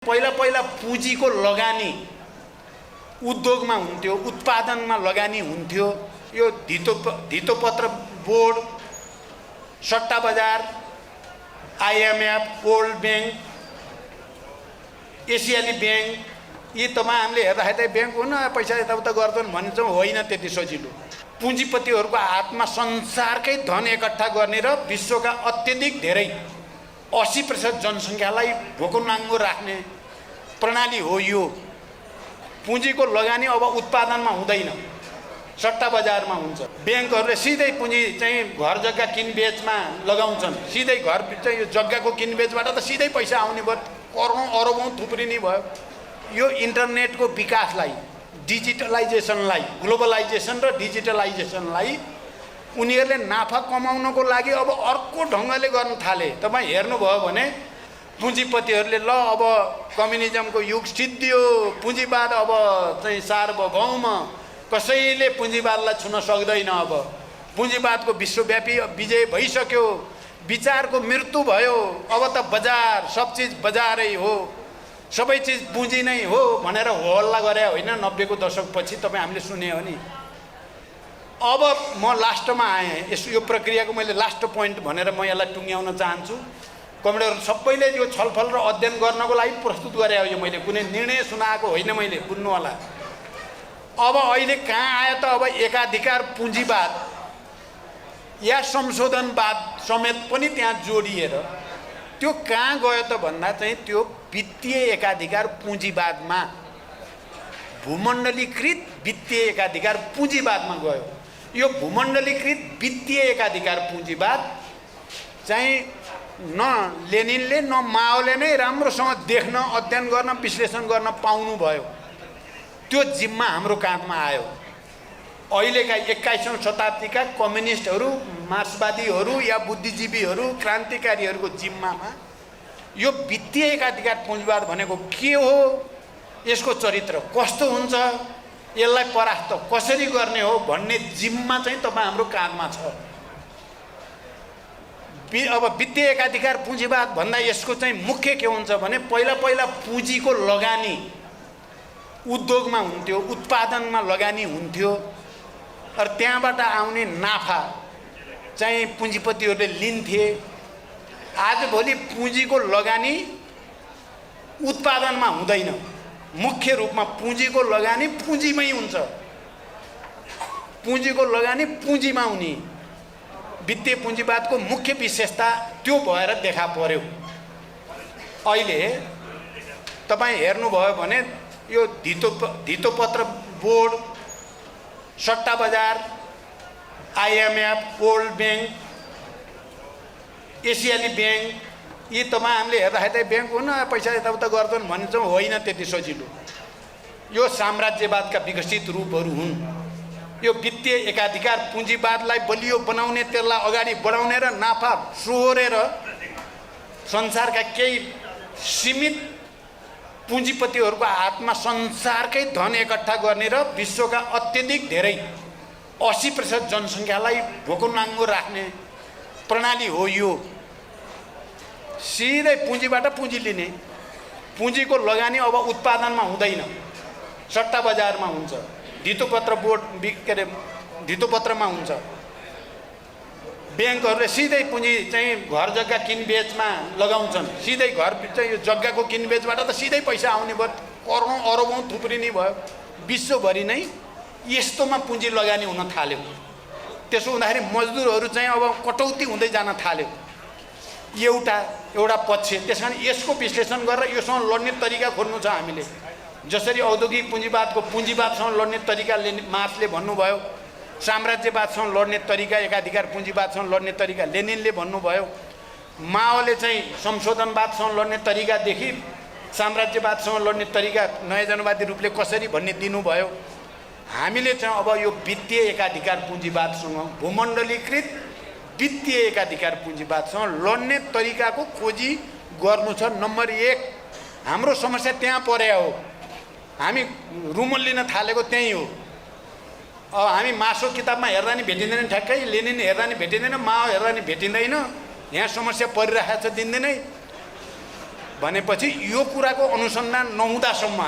पहिला पहिला पुँजीको लगानी उद्योगमा हुन्थ्यो, उत्पादनमा लगानी हुन्थ्यो। यो धितोपत्र बोर्ड, सट्टा बजार, IMF, वर्ल्ड बैंक, एसियाली बैंक, यी तपाईहरुले हेर्दाखेरि त बैंक हुन पैसा यताउता गर्छन् भन्छौँ, होइन त्यति सजिलो। पुँजीपतिहरूको हातमा संसारकै धन एकट्ठा गर्ने र विश्वका अत्यधिक धेरै 80% जनसङ्ख्यालाई भोको-नाङ्गो राख्ने प्रणाली हो यो। पुँजीको लगानी अब उत्पादनमा हुँदैन, सट्टा बजारमा हुन्छ। बैंकहरूले सिधै पुँजी चाहिँ घर जग्गा किनबेचमा लगाउँछन्। सिधै घर चाहिँ यो जग्गाको किनबेचबाट त सिधै पैसा आउने भयो, करोडौं अरबौं थुप्रिने भयो। यो इन्टरनेटको विकासलाई, डिजिटलाइजेसनलाई, ग्लोबलाइजेसन र डिजिटलाइजेसनलाई उनीहरूले नाफा कमाउनको लागि अब अर्को ढङ्गले गर्न थाले। तपाईँ हेर्नुभयो भने पुँजीपतिहरूले ल अब कम्युनिजमको युग सिद्धियो, पुँजीवाद अब चाहिँ सार्वभौम, कसैले पुँजीवादलाई छुन सक्दैन। अब पुँजीवादको विश्वव्यापी विजय भइसक्यो, विचारको मृत्यु भयो। अब त बजार, सब चिज बजारै हो, सबै चिज पुँजी नै हो भनेर हल्ला गरे होइन 90 को दशकपछि तपाईँ हामीले सुने हो नि। अब म लास्टमा आएँ, यो प्रक्रियाको मैले लास्ट पोइन्ट भनेर म यसलाई टुङ्ग्याउन चाहन्छु। कमेडीहरू सबैले यो छलफल र अध्ययन गर्नको लागि प्रस्तुत गरे हो। यो मैले कुनै निर्णय सुनाएको होइन, मैले बुझ्नु होला। अब अहिले कहाँ आयो त? अब एकाधिकार पुँजीवाद या संशोधनवाद समेत पनि त्यहाँ जोडिएर त्यो कहाँ गयो त भन्दा चाहिँ त्यो वित्तीय एकाधिकार पुँजीवादमा, भूमण्डलीकृत वित्तीय एकाधिकार पुँजीवादमा गयो। यो भूमण्डलीकृत वित्तीय एकाधिकार पुँजीवाद चाहिँ न लेनिनले न माओले नै राम्रोसँग देख्न, अध्ययन गर्न, विश्लेषण गर्न पाउनु भयो। त्यो जिम्मा हाम्रो काँधमा आयो। अहिलेका 21औं शताब्दीका कम्युनिस्टहरू, मार्क्सवादीहरू या बुद्धिजीवीहरू, क्रान्तिकारीहरूको जिम्मामा यो वित्तीय एकाधिकार पुँजीवाद भनेको के हो, यसको चरित्र कस्तो हुन्छ, यसलाई परास्त कसरी गर्ने हो भन्ने जिम्मा चाहिँ तपाईँ हाम्रो काँधमा छ। अब वित्तीय एकाधिकार पुँजीवाद भन्दा यसको चाहिँ मुख्य के हुन्छ भने पहिला पहिला पुँजीको लगानी उद्योगमा हुन्थ्यो, उत्पादनमा लगानी हुन्थ्यो र त्यहाँबाट आउने नाफा चाहिँ पुँजीपतिहरूले लिन्थे। आजभोलि पुँजीको लगानी उत्पादनमा हुँदैन, मुख्य रूपमा पुँजीको लगानी पुँजीमै हुन्छ। पुँजीको लगानी पुँजीमा हुने वित्तीय पुँजीवादको मुख्य विशेषता त्यो भएर देखा पर्यो। अहिले तपाईँ हेर्नुभयो भने यो धितोपत्र बोर्ड, सट्टा बजार, IMF, वर्ल्ड बैंक, एसियाली बैंक, यी तपाईँ हामीले हेर्दाखेरि त बैंक हुन पैसा यताउता गर्छन् भन्छौँ, होइन त्यति सजिलो। यो साम्राज्यवादका विकसित रूपहरू हुन्। यो वित्तीय एकाधिकार पुँजीवादलाई बलियो बनाउने, त्यसलाई अगाडि बढाउने र नाफा सोहोरेर संसारका केही सीमित पुँजीपतिहरूको हातमा संसारकै धन एकट्ठा गर्ने र विश्वका अत्यधिक धेरै 80% जनसङ्ख्यालाई भोको-नाङ्गो राख्ने प्रणाली हो यो। सिधै पुँजीबाट पुँजी लिने। पुँजीको लगानी अब उत्पादनमा हुँदैन, सट्टा बजारमा हुन्छ, धितोपत्र बोर्ड के अरे धितोपत्रमा हुन्छ। बैंकहरूले सिधै पुँजी चाहिँ घर जग्गा किनबेचमा लगाउँछन्। सिधै घर चाहिँ यो जग्गाको किनबेचबाट त सिधै पैसा आउने भयो, करोडौं अरबौं थुप्रिने भयो। विश्वभरि नै यस्तोमा पुँजी लगानी हुन थाल्यो। त्यसो हुँदाखेरि मजदुरहरू चाहिँ अब कटौती हुँदै जान थाल्यो। एउटा पक्ष। त्यसकारण यसको विश्लेषण गरेर योसँग लड्ने तरिका खोज्नु छ हामीले। जसरी औद्योगिक पुँजीवादको पुँजीवादसँग लड्ने तरिका मार्क्सले भन्नुभयो, साम्राज्यवादसँग लड्ने तरिका, एकाधिकार पुँजीवादसँग लड्ने तरिका लेनिनले भन्नुभयो, माओले चाहिँ संशोधनवादसँग लड्ने तरिकादेखि साम्राज्यवादसँग लड्ने तरिका नयाँ जनवादी रूपले कसरी भन्ने दिनुभयो। हामीले चाहिँ अब यो वित्तीय एकाधिकार पुँजीवादसँग, भूमण्डलीकृत वित्तीय एकाधिकार पुँजीवादसँग लड्ने तरिकाको खोजी गर्नु छ। नम्बर 1 हाम्रो समस्या त्यहाँ पर्या हो। हामी रुमल लिन थालेको त्यही हो। अब हामी मार्क्सको किताबमा हेर्दा नि भेटिँदैन ठ्याक्कै, लेनिन हेर्दा नि भेटिँदैन, माओ हेर्दा नि भेटिँदैन। यहाँ समस्या परिरहेको छ दिनदिनै। भनेपछि यो कुराको अनुसन्धान नहुँदासम्म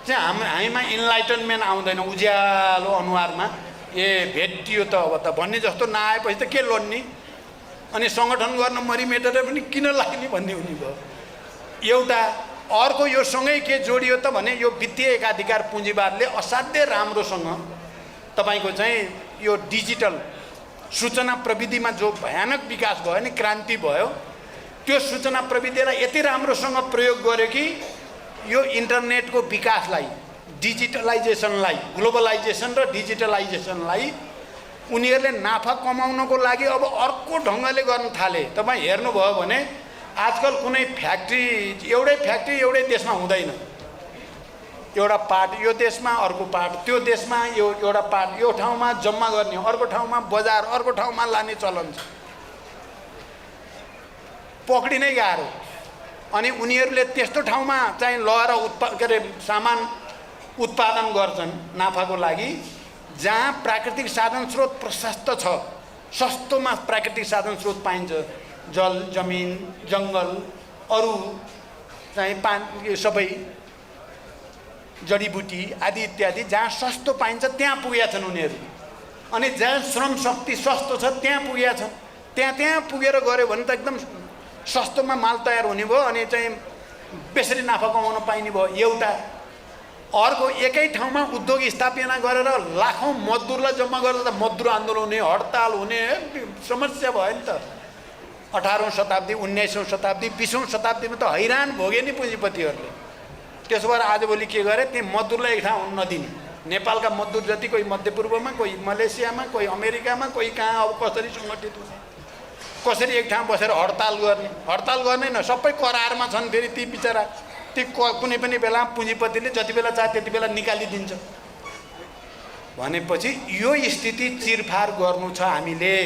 चाहिँ हामीमा इन्लाइटनमेन्ट आउँदैन। उज्यालो अनुहारमा भेटियो त अब त भन्ने जस्तो नआएपछि त के लड्ने, अनि सङ्गठन गर्न मरिमेटेर पनि किन लाग्ने भन्ने हुने भयो एउटा। अर्को यो सँगै के जोडियो त भने यो वित्तीय एकाधिकार पुँजीवादले असाध्यै राम्रोसँग तपाईँको चाहिँ यो डिजिटल सूचना प्रविधिमा जो भयानक विकास भयो नि, क्रान्ति भयो, त्यो सूचना प्रविधिलाई यति राम्रोसँग प्रयोग गर्यो कि यो इन्टरनेटको विकासलाई, डिजिटलाइजेसनलाई, ग्लोबलाइजेसन र डिजिटलाइजेसनलाई उनीहरूले नाफा कमाउनको लागि अब अर्को ढङ्गले गर्न थाले। तपाईँ हेर्नुभयो भने आजकल कुनै फ्याक्ट्री एउटै देशमा हुँदैन। एउटा पार्ट यो देशमा, अर्को पार्ट त्यो देशमा, यो एउटा पार्ट यो ठाउँमा जम्मा गर्ने, अर्को ठाउँमा बजार, अर्को ठाउँमा लाने चलन छ। पक्डिनै गाह्रो। अनि उनीहरूले त्यस्तो ठाउँमा चाहिँ लगेर सामान उत्पादन गर्छन् नाफाको लागि, जहाँ प्राकृतिक साधन स्रोत प्रशस्त छ, सस्तोमा प्राकृतिक साधन स्रोत पाइन्छ, जल, जमिन, जङ्गल, अरू चाहिँ सबै जडीबुटी आदि इत्यादि जहाँ सस्तो पाइन्छ त्यहाँ पुगेका छन् उनीहरू। अनि जहाँ श्रम शक्ति सस्तो छ त्यहाँ पुगेका छन्। त्यहाँ पुगेर गऱ्यो भने त एकदम सस्तोमा माल तयार हुने भयो, अनि चाहिँ बेसरी नाफा कमाउन पाइने भयो एउटा। अर्को एकै ठाउँमा उद्योग स्थापना गरेर लाखौँ मजदुरलाई जम्मा गरेर त मजदुर आन्दोलन हुने, हडताल हुने समस्या भयो नि त। 18औं शताब्दी, 19औं शताब्दी, 20औं शताब्दीमा त हैरान भोगे नि पुँजीपतिहरूले। त्यसो भएर आजभोलि के गरे, त्यहाँ मजदुरलाई एक ठाउँ हुन नदिने। नेपालका मजदुर जति कोही मध्यपूर्वमा, कोही मलेसियामा, कोही अमेरिकामा, कोही कहाँ अब कसरी सङ्गठित हुने, कसरी एक ठाउँ बसेर हडताल गर्ने। हडताल गर्ने न, सबै करारमा छन् फेरि ती बिचरा। ती कुनै पनि बेला पुँजीपतिले जति बेला चाहे त्यति बेला निकालिदिन्छ। भनेपछि यो स्थिति चिरफार गर्नु छ हामीले।